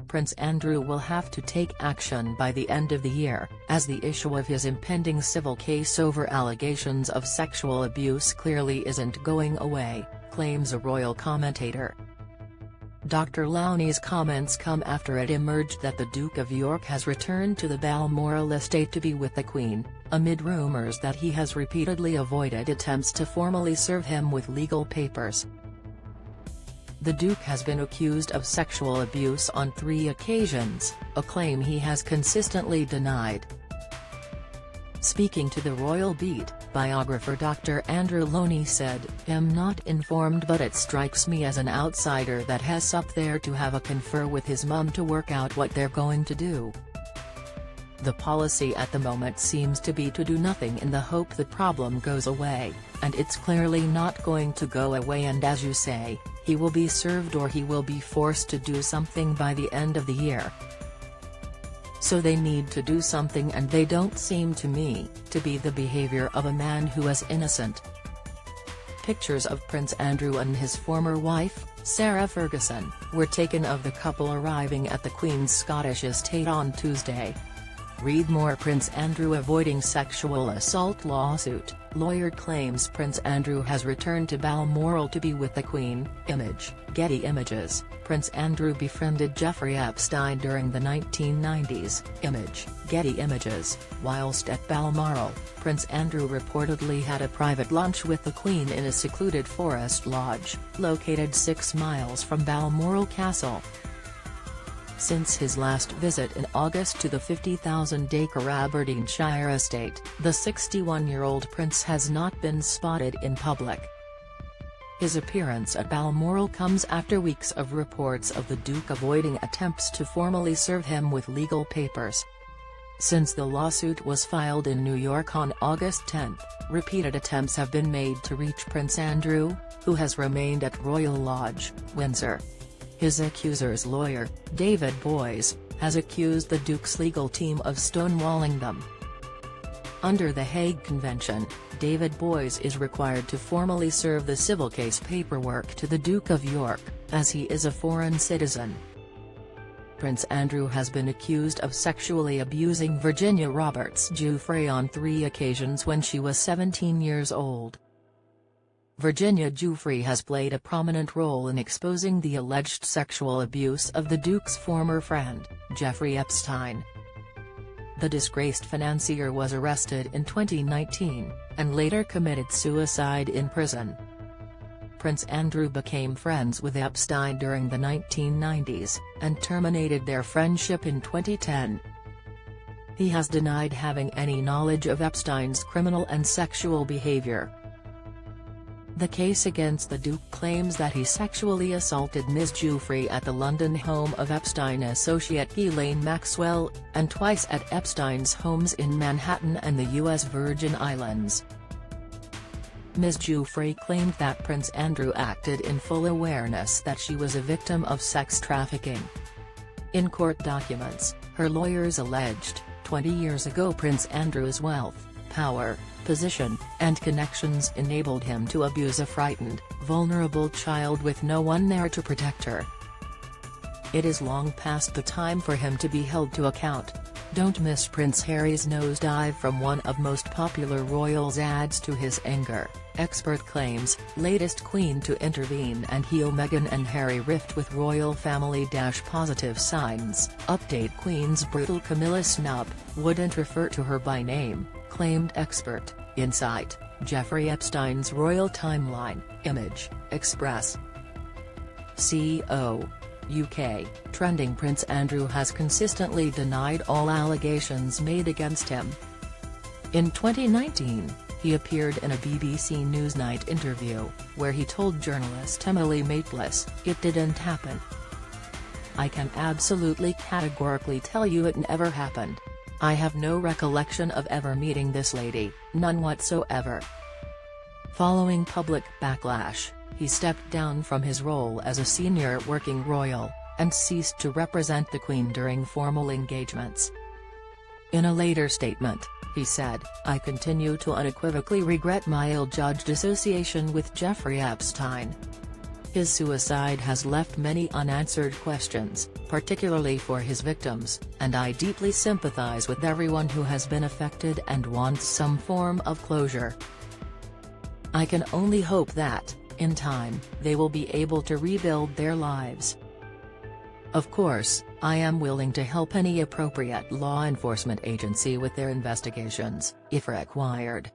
Prince Andrew will have to take action by the end of the year, as the issue of his impending civil case over allegations of sexual abuse clearly isn't going away, claims a royal commentator. Dr. Lownie's comments come after it emerged that the Duke of York has returned to the Balmoral estate to be with the Queen, amid rumours that he has repeatedly avoided attempts to formally serve him with legal papers. The Duke has been accused of sexual abuse on 3 occasions, a claim he has consistently denied. Speaking to the Royal Beat, biographer Dr. Andrew Lownie said, "I'm not informed, but it strikes me as an outsider that has up there to have a confer with his mum to work out what they're going to do. The policy at the moment seems to be to do nothing in the hope the problem goes away, and it's clearly not going to go away, and as you say, he will be served or he will be forced to do something by the end of the year. So they need to do something, and they don't seem to me to be the behaviour of a man who is innocent." Pictures of Prince Andrew and his former wife, Sarah Ferguson, were taken of the couple arriving at the Queen's Scottish estate on Tuesday. Read more. Prince Andrew avoiding sexual assault lawsuit, lawyer claims Prince Andrew has returned to Balmoral to be with the Queen. Image, Getty Images. Prince Andrew befriended Giuffre Epstein during the 1990s. Image, Getty Images. Whilst at Balmoral, Prince Andrew reportedly had a private lunch with the Queen in a secluded forest lodge, located 6 miles from Balmoral Castle. Since his last visit in August to the 50,000-acre Aberdeenshire estate, the 61-year-old prince has not been spotted in public. His appearance at Balmoral comes after weeks of reports of the Duke avoiding attempts to formally serve him with legal papers. Since the lawsuit was filed in New York on August 10, repeated attempts have been made to reach Prince Andrew, who has remained at Royal Lodge, Windsor. His accuser's lawyer, David Boyes, has accused the Duke's legal team of stonewalling them. Under the Hague Convention, David Boyes is required to formally serve the civil case paperwork to the Duke of York, as he is a foreign citizen. Prince Andrew has been accused of sexually abusing Virginia Roberts Giuffre on 3 occasions when she was 17 years old. Virginia Giuffre has played a prominent role in exposing the alleged sexual abuse of the Duke's former friend, Jeffrey Epstein. The disgraced financier was arrested in 2019, and later committed suicide in prison. Prince Andrew became friends with Epstein during the 1990s, and terminated their friendship in 2010. He has denied having any knowledge of Epstein's criminal and sexual behavior. The case against the Duke claims that he sexually assaulted Ms. Giuffre at the London home of Epstein associate Ghislaine Maxwell, and twice at Epstein's homes in Manhattan and the U.S. Virgin Islands. Ms. Giuffre claimed that Prince Andrew acted in full awareness that she was a victim of sex trafficking. In court documents, her lawyers alleged, 20 years ago Prince Andrew's wealth, power, position, and connections enabled him to abuse a frightened, vulnerable child with no one there to protect her. It is long past the time for him to be held to account. Don't miss Prince Harry's nosedive from one of most popular royals adds to his anger, expert claims, latest Queen to intervene and heal Meghan and Harry rift with royal family - positive signs, update Queen's brutal Camilla snub, wouldn't refer to her by name, claimed expert, insight, Jeffrey Epstein's royal timeline, Image, Express. CO. UK, trending. Prince Andrew has consistently denied all allegations made against him. In 2019, he appeared in a BBC Newsnight interview, where he told journalist Emily Maitlis, "It didn't happen. I can absolutely categorically tell you it never happened. I have no recollection of ever meeting this lady, none whatsoever." Following public backlash, he stepped down from his role as a senior working royal, and ceased to represent the Queen during formal engagements. In a later statement, he said, "I continue to unequivocally regret my ill-judged association with Jeffrey Epstein. His suicide has left many unanswered questions, particularly for his victims, and I deeply sympathize with everyone who has been affected and wants some form of closure. I can only hope that, in time, they will be able to rebuild their lives. Of course, I am willing to help any appropriate law enforcement agency with their investigations, if required.